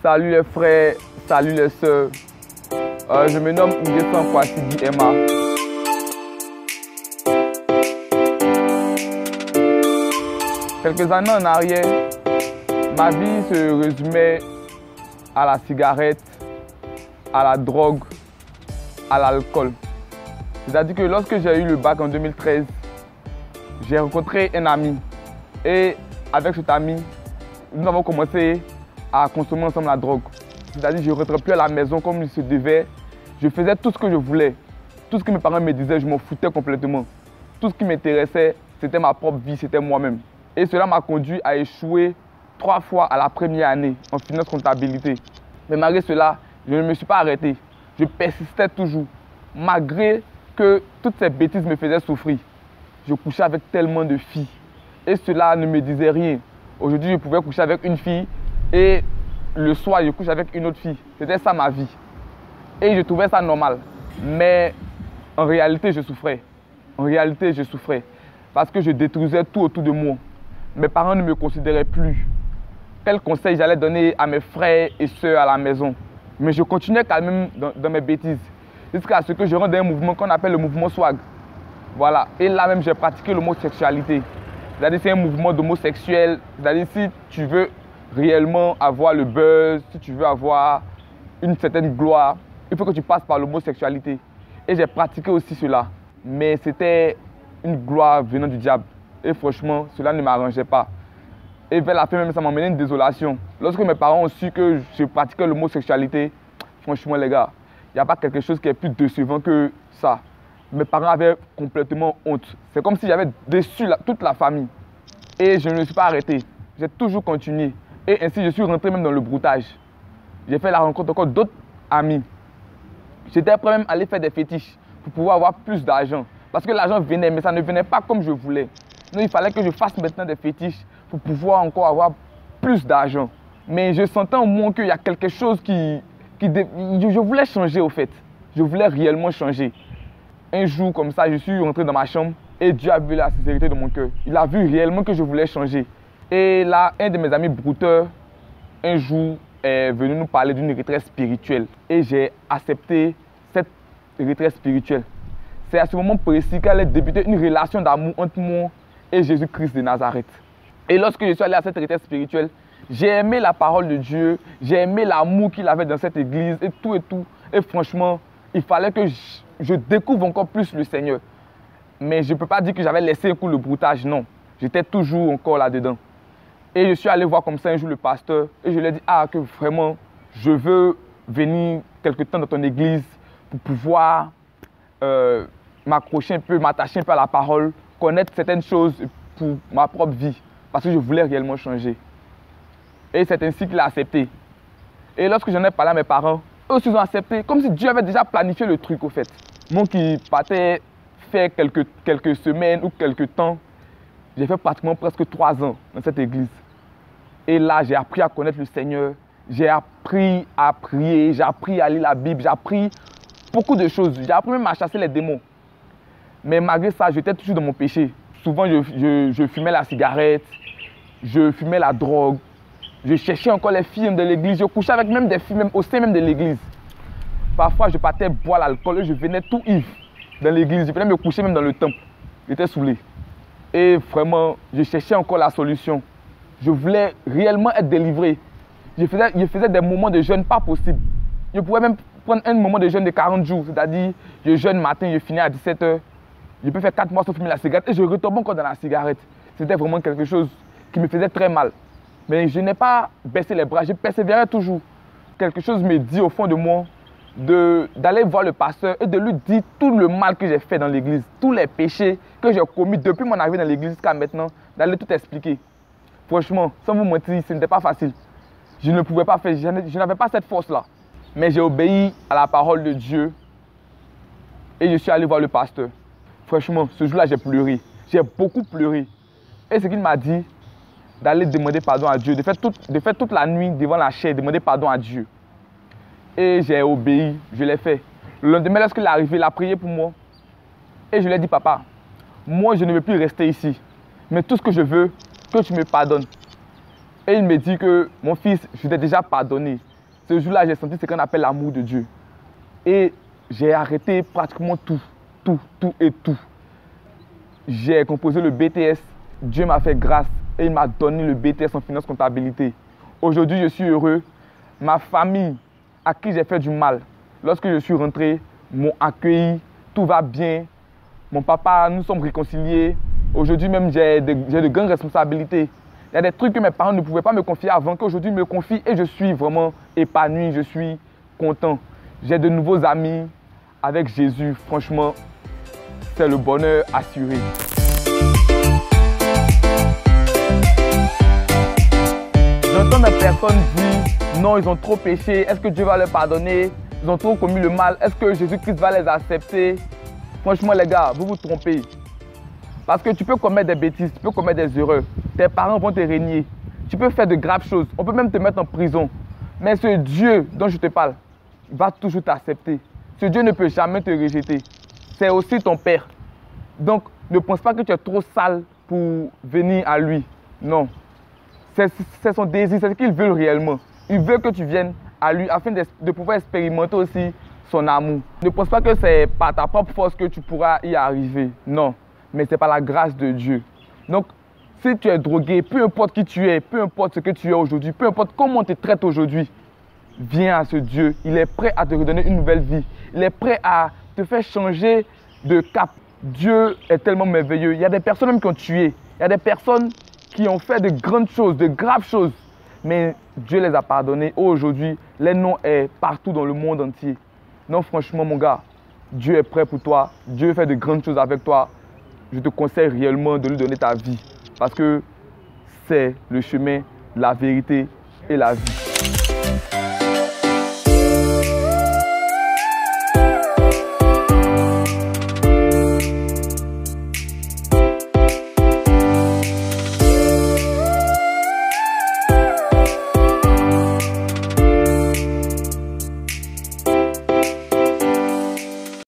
Salut les frères, salut les sœurs. Je me nomme Nguessan Kwasidi Emma. Quelques années en arrière, ma vie se résumait à la cigarette, à la drogue, à l'alcool. C'est-à-dire que lorsque j'ai eu le bac en 2013, j'ai rencontré un ami. Et avec cet ami, nous avons commencé à consommer ensemble la drogue. C'est-à-dire que je ne rentrais plus à la maison comme il se devait. Je faisais tout ce que je voulais. Tout ce que mes parents me disaient, je m'en foutais complètement. Tout ce qui m'intéressait, c'était ma propre vie, c'était moi-même. Et cela m'a conduit à échouer 3 fois à la première année en finance comptabilité. Mais malgré cela, je ne me suis pas arrêté. Je persistais toujours. Malgré que toutes ces bêtises me faisaient souffrir. Je couchais avec tellement de filles. Et cela ne me disait rien. Aujourd'hui, je pouvais coucher avec une fille et le soir, je couche avec une autre fille. C'était ça ma vie. Et je trouvais ça normal. Mais en réalité, je souffrais. En réalité, je souffrais. Parce que je détruisais tout autour de moi. Mes parents ne me considéraient plus. Quel conseil j'allais donner à mes frères et sœurs à la maison? Mais je continuais quand même dans mes bêtises. Jusqu'à ce que je rentre dans un mouvement qu'on appelle le mouvement swag. Voilà. Et là même, j'ai pratiqué l'homosexualité. C'est-à-dire c'est un mouvement d'homosexuel. C'est-à-dire si tu veux réellement avoir le buzz, si tu veux avoir une certaine gloire, il faut que tu passes par l'homosexualité. Et j'ai pratiqué aussi cela. Mais c'était une gloire venant du diable. Et franchement, cela ne m'arrangeait pas. Et vers la fin même, ça m'a mené une désolation. Lorsque mes parents ont su que je pratiquais l'homosexualité, franchement les gars, il n'y a pas quelque chose qui est plus décevant que ça. Mes parents avaient complètement honte. C'est comme si j'avais déçu toute la famille. Et je ne me suis pas arrêté. J'ai toujours continué. Et ainsi, je suis rentré même dans le broutage. J'ai fait la rencontre encore d'autres amis. J'étais prêt même à aller faire des fétiches pour pouvoir avoir plus d'argent. Parce que l'argent venait, mais ça ne venait pas comme je voulais. Donc il fallait que je fasse maintenant des fétiches pour pouvoir encore avoir plus d'argent. Mais je sentais au moins qu'il y a quelque chose je voulais changer au fait. Je voulais réellement changer. Un jour comme ça, je suis rentré dans ma chambre et Dieu a vu la sincérité de mon cœur. Il a vu réellement que je voulais changer. Et là, un de mes amis brouteurs, un jour, est venu nous parler d'une retraite spirituelle. Et j'ai accepté cette retraite spirituelle. C'est à ce moment précis qu'elle a débuté une relation d'amour entre moi et Jésus-Christ de Nazareth. Et lorsque je suis allé à cette retraite spirituelle, j'ai aimé la parole de Dieu, j'ai aimé l'amour qu'il avait dans cette église et tout et tout. Et franchement, il fallait que je découvre encore plus le Seigneur. Mais je ne peux pas dire que j'avais laissé un coup le broutage, non. J'étais toujours encore là-dedans. Et je suis allé voir comme ça un jour le pasteur et je lui ai dit, que vraiment, je veux venir quelque temps dans ton église pour pouvoir m'accrocher un peu, m'attacher un peu à la parole, connaître certaines choses pour ma propre vie, parce que je voulais réellement changer. Et c'est ainsi qu'il a accepté. Et lorsque j'en ai parlé à mes parents, eux aussi ont accepté, comme si Dieu avait déjà planifié le truc au fait. Moi qui partais faire quelques semaines ou quelques temps, j'ai fait pratiquement presque 3 ans dans cette église. Et là, j'ai appris à connaître le Seigneur, j'ai appris à prier, j'ai appris à lire la Bible, j'ai appris beaucoup de choses. J'ai appris même à chasser les démons. Mais malgré ça, j'étais toujours dans mon péché. Souvent, je fumais la cigarette, je fumais la drogue, je cherchais encore les filles de l'église, je couchais avec même des filles même, au sein même de l'église. Parfois, je partais boire l'alcool et je venais tout ivre dans l'église. Je venais me coucher même dans le temple. J'étais saoulé. Et vraiment, je cherchais encore la solution. Je voulais réellement être délivré. Je faisais des moments de jeûne pas possible. Je pouvais même prendre un moment de jeûne de 40 jours. C'est-à-dire, je jeûne matin, je finis à 17 h. Je peux faire 4 mois sans fumer la cigarette et je retombe encore dans la cigarette. C'était vraiment quelque chose qui me faisait très mal. Mais je n'ai pas baissé les bras, je persévérais toujours. Quelque chose me dit au fond de moi d'aller voir le pasteur et de lui dire tout le mal que j'ai fait dans l'église, tous les péchés que j'ai commis depuis mon arrivée dans l'église jusqu'à maintenant, d'aller tout expliquer. Franchement, sans vous mentir, ce n'était pas facile. Je ne pouvais pas faire, je n'avais pas cette force-là. Mais j'ai obéi à la parole de Dieu et je suis allé voir le pasteur. Franchement, ce jour-là, j'ai pleuré. J'ai beaucoup pleuré. Et ce qu'il m'a dit, d'aller demander pardon à Dieu, de faire toute la nuit devant la chair, demander pardon à Dieu. Et j'ai obéi, je l'ai fait. Le lendemain, lorsqu'il est arrivé, il a prié pour moi. Et je lui ai dit, papa, moi, je ne veux plus rester ici. Mais tout ce que je veux, que tu me pardonnes. Et il me dit que, mon fils, je t'ai déjà pardonné. Ce jour-là, j'ai senti ce qu'on appelle l'amour de Dieu. Et j'ai arrêté pratiquement tout. J'ai composé le BTS. Dieu m'a fait grâce et il m'a donné le BTS en finance comptabilité. Aujourd'hui, je suis heureux. Ma famille, à qui j'ai fait du mal, lorsque je suis rentré, m'ont accueilli. Tout va bien. Mon papa, nous sommes réconciliés. Aujourd'hui même, j'ai de grandes responsabilités. Il y a des trucs que mes parents ne pouvaient pas me confier avant, qu'aujourd'hui me confient et je suis vraiment épanoui, je suis content. J'ai de nouveaux amis avec Jésus. Franchement, c'est le bonheur assuré. J'entends des personnes dire non, ils ont trop péché, est-ce que Dieu va leur pardonner? Ils ont trop commis le mal, est-ce que Jésus-Christ va les accepter? Franchement les gars, vous vous trompez. Parce que tu peux commettre des bêtises, tu peux commettre des erreurs. Tes parents vont te régner. Tu peux faire de graves choses. On peut même te mettre en prison. Mais ce Dieu dont je te parle va toujours t'accepter. Ce Dieu ne peut jamais te rejeter. C'est aussi ton Père. Donc, ne pense pas que tu es trop sale pour venir à lui. Non. C'est son désir, c'est ce qu'il veut réellement. Il veut que tu viennes à lui afin de pouvoir expérimenter aussi son amour. Ne pense pas que c'est par ta propre force que tu pourras y arriver. Non. Mais c'est par la grâce de Dieu. Donc, si tu es drogué, peu importe qui tu es, peu importe ce que tu es aujourd'hui, peu importe comment on te traite aujourd'hui, viens à ce Dieu. Il est prêt à te redonner une nouvelle vie. Il est prêt à te faire changer de cap. Dieu est tellement merveilleux. Il y a des personnes même qui ont tué. Il y a des personnes qui ont fait de grandes choses, de graves choses. Mais Dieu les a pardonnés. Aujourd'hui, les noms sont partout dans le monde entier. Non, franchement, mon gars, Dieu est prêt pour toi. Dieu fait de grandes choses avec toi. Je te conseille réellement de lui donner ta vie parce que c'est le chemin, la vérité et la vie.